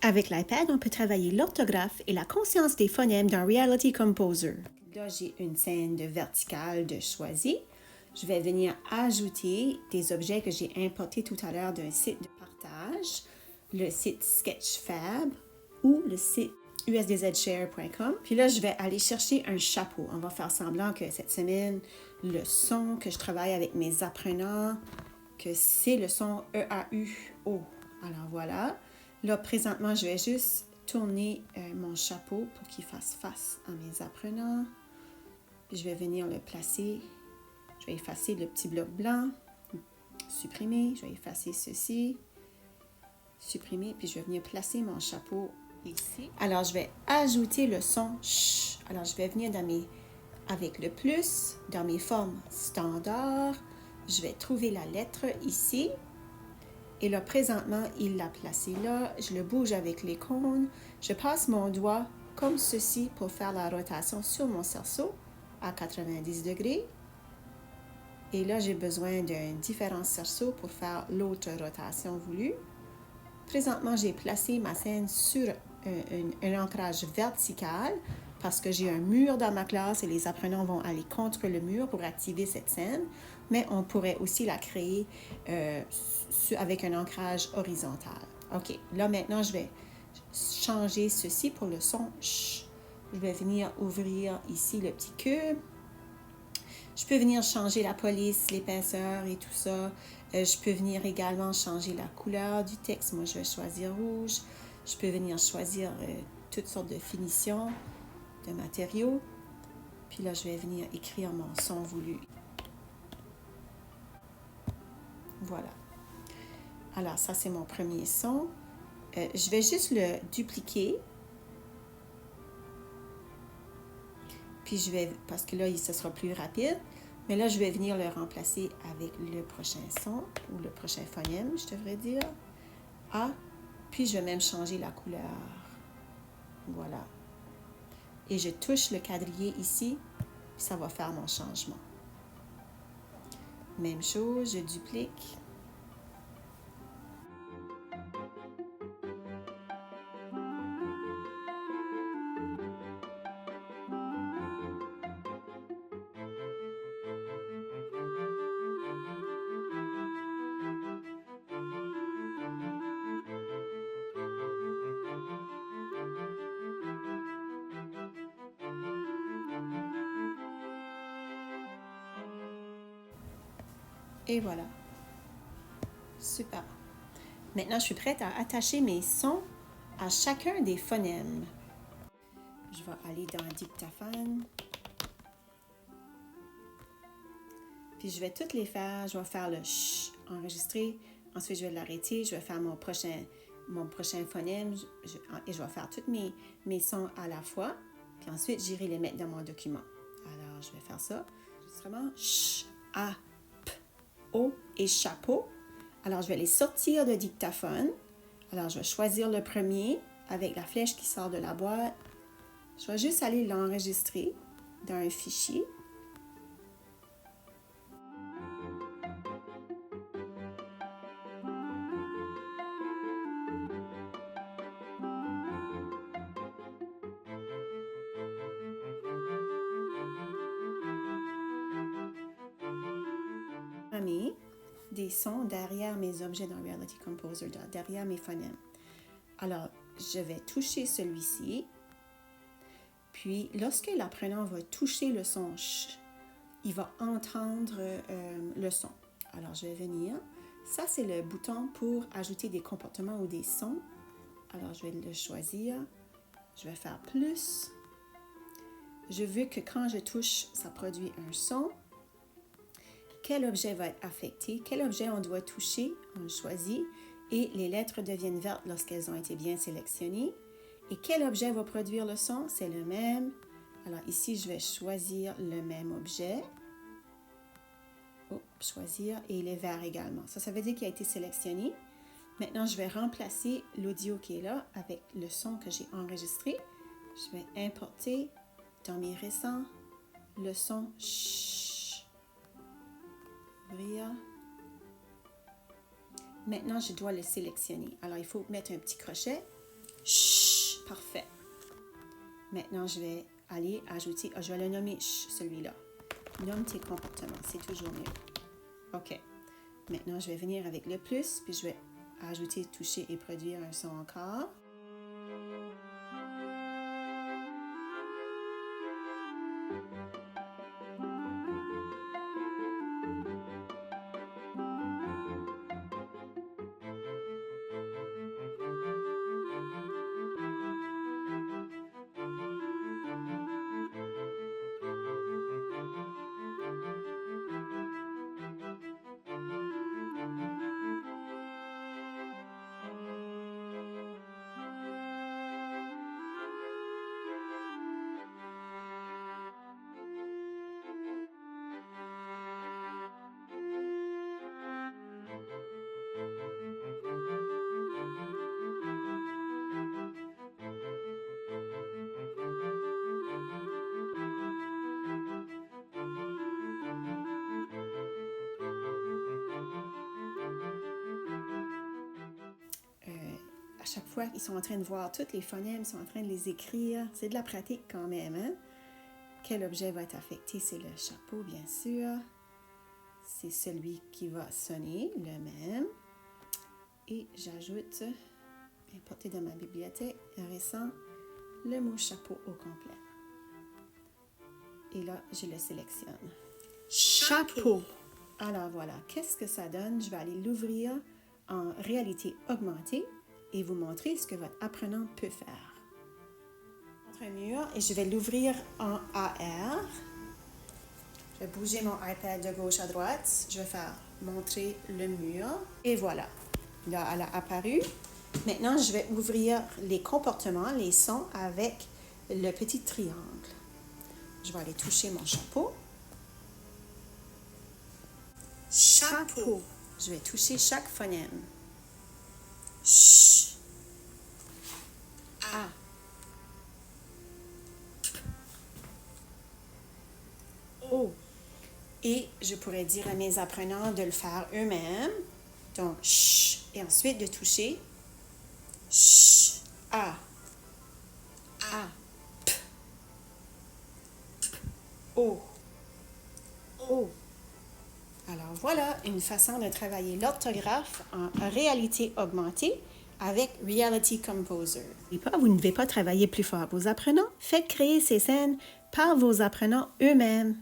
Avec l'iPad, on peut travailler l'orthographe et la conscience des phonèmes dans Reality Composer. Là, j'ai une scène de verticale de choisi. Je vais venir ajouter des objets que j'ai importés tout à l'heure d'un site de partage, le site Sketchfab ou le site usdzshare.com. Puis là, je vais aller chercher un chapeau. On va faire semblant que cette semaine, le son que je travaille avec mes apprenants, que c'est le son E-A-U-O. Alors voilà. Là, présentement, je vais juste tourner mon chapeau pour qu'il fasse face à mes apprenants. Puis je vais venir le placer. Je vais effacer le petit bloc blanc. Supprimer. Je vais effacer ceci. Supprimer. Puis je vais venir placer mon chapeau ici. Alors, je vais ajouter le son ch. Alors, je vais venir avec le plus, dans mes formes standards. Je vais trouver la lettre ici. Et là, présentement, il l'a placé là. Je le bouge avec les cônes. Je passe mon doigt comme ceci pour faire la rotation sur mon cerceau à 90 degrés. Et là, j'ai besoin d'un différent cerceau pour faire l'autre rotation voulue. Présentement, j'ai placé ma scène sur un ancrage vertical parce que j'ai un mur dans ma classe et les apprenants vont aller contre le mur pour activer cette scène. Mais on pourrait aussi la créer avec un ancrage horizontal. OK, là maintenant, je vais changer ceci pour le son ch. Je vais venir ouvrir ici le petit cube. Je peux venir changer la police, l'épaisseur et tout ça. Je peux venir également changer la couleur du texte. Moi, je vais choisir rouge. Je peux venir choisir toutes sortes de finitions, de matériaux. Puis là, je vais venir écrire mon son voulu. Voilà. Alors, ça, c'est mon premier son. Je vais juste le dupliquer. Puis je vais, parce que là, ce sera plus rapide. Mais là, je vais venir le remplacer avec le prochain son, ou le prochain phonème, je devrais dire. A. Puis je vais même changer la couleur. Voilà. Et je touche le quadrillé ici, puis ça va faire mon changement. Même chose, je duplique. Et voilà. Super. Maintenant, je suis prête à attacher mes sons à chacun des phonèmes. Je vais aller dans dictaphone. Puis je vais toutes les faire. Je vais faire le ch enregistré. Ensuite, je vais l'arrêter. Je vais faire mon prochain phonème. Et je vais faire tous mes sons à la fois. Puis ensuite, j'irai les mettre dans mon document. Alors, je vais faire ça. Enregistrement. Ch, A, P, O et chapeau. Alors, je vais les sortir de dictaphone. Alors, je vais choisir le premier avec la flèche qui sort de la boîte. Je vais juste aller l'enregistrer dans un fichier. Des sons derrière mes objets dans Reality Composer, derrière mes phonèmes. Alors, je vais toucher celui-ci. Puis, lorsque l'apprenant va toucher le son ch, il va entendre le son. Alors, je vais venir. Ça, c'est le bouton pour ajouter des comportements ou des sons. Alors, je vais le choisir. Je vais faire plus. Je veux que quand je touche, ça produit un son. Quel objet va être affecté, quel objet on doit toucher, on le choisit, et les lettres deviennent vertes lorsqu'elles ont été bien sélectionnées. Et quel objet va produire le son? C'est le même. Alors ici, je vais choisir le même objet. Choisir, et il est vert également. Ça veut dire qu'il a été sélectionné. Maintenant, je vais remplacer l'audio qui est là avec le son que j'ai enregistré. Je vais importer dans mes récents le son ch. Ouvrir. Maintenant, je dois le sélectionner. Alors, il faut mettre un petit crochet Ch. Parfait. Maintenant, je vais aller ajouter, je vais le nommer celui-là. Nomme tes comportements, c'est toujours mieux. OK. Maintenant, je vais venir avec le plus, puis je vais ajouter, toucher et produire un son encore. À chaque fois qu'ils sont en train de voir tous les phonèmes, ils sont en train de les écrire. C'est de la pratique quand même, hein? Quel objet va être affecté? C'est le chapeau, bien sûr. C'est celui qui va sonner, le même. Et j'ajoute, importé dans ma bibliothèque récent, le mot chapeau au complet. Et là, je le sélectionne. Chapeau! Alors voilà, qu'est-ce que ça donne? Je vais aller l'ouvrir en réalité augmentée et vous montrer ce que votre apprenant peut faire. Un mur et je vais l'ouvrir en AR. Je vais bouger mon iPad de gauche à droite. Je vais faire montrer le mur. Et voilà. Là, elle a apparu. Maintenant, je vais ouvrir les comportements, les sons avec le petit triangle. Je vais aller toucher mon chapeau. Chapeau. Je vais toucher chaque phonème. Ch. A. O. Et je pourrais dire à mes apprenants de le faire eux-mêmes. Donc, ch. Et ensuite de toucher. Ch. A. A. P. O. O. Alors voilà une façon de travailler l'orthographe en réalité augmentée avec Reality Composer. Et vous ne devez pas travailler plus fort. Vos apprenants, faites créer ces scènes par vos apprenants eux-mêmes.